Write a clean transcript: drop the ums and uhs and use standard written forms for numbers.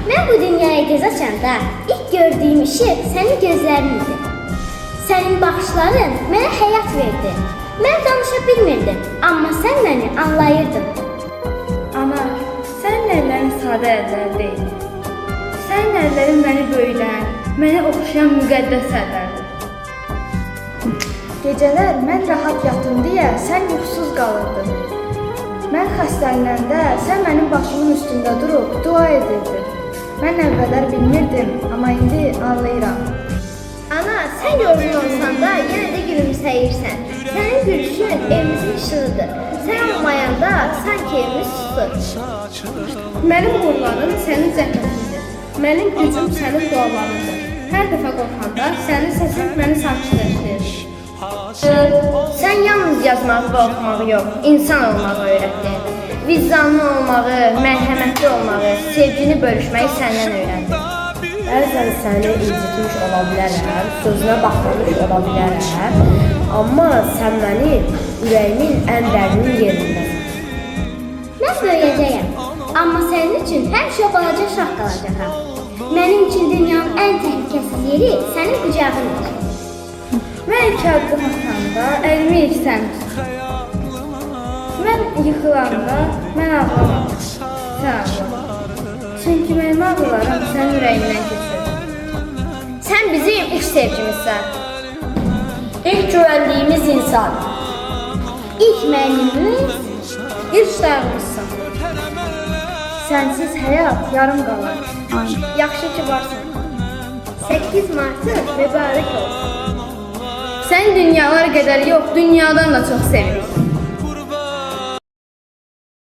Mən bu dünyaya göz açanda ilk gördüyüm işıq sənin gözlərin idi. Sənin baxışların mənə həyat verdi. Mən danışa bilmirdim, amma sən məni anlayırdın. Ana, sənin əllərin sadə əllər deyil. Sənin əllərin məni böyüdən, mənə oxşayan müqəddəs əllərdir. Gecələr mən rahat yatım deyə sən yuxusuz qalırdın. Mən xəstələnəndə sən mənim başımın üstündə durub dua edirdin. Mən əvvəllər bilmirdim, amma indi anlayıram. Ana, sən yorğun olsan da yenə də gülümsəyirsən. Sənin gülüşün evimizin işığıdır. Sən olmayanda sanki evimiz susur. Mənim uğurlarım sənin zəhmətindir. Mənim gücüm sənin dualarındır. Hər dəfə qorxanda sənin səsin məni sakitləşdirir. Sən yalnız yazmağı və oxumağı yox, insan olmağı öyrətdin. Vicdanlı olmağı, mərhəmətli olmağı, sevgini bölüşməyi səndən öyrəndim. Bəzən səni incitmiş ola bilərəm, sözünə baxmamış ola bilərəm, amma sən məni ürəyimin ən dərin yerindəsən. Mən böyüyəcəyəm, amma sənin üçün həmişə o balaca uşaq qalacaqam. Mənim üçün dünyanın ən təhlükəsiz yeri sənin qucağındır. Mən ilk addım atanda əlimi ilk sən tut. Mən yıxılanda mən ağlamam, sən ağlama. Çünki mənim ağrılarım sənin ürəyindən keçir. Sən bizim ilk sevgimizsən. İlk güvəndiyimiz insan. İlk müəllimimiz, İlk dayağımızsan. Sənsiz həyat yarım qalar. Yaxşı ki varsan. 8 Mart'ın mübarək olsun. Sən dünyalar qədər yox, dünyadan da çox sevirik.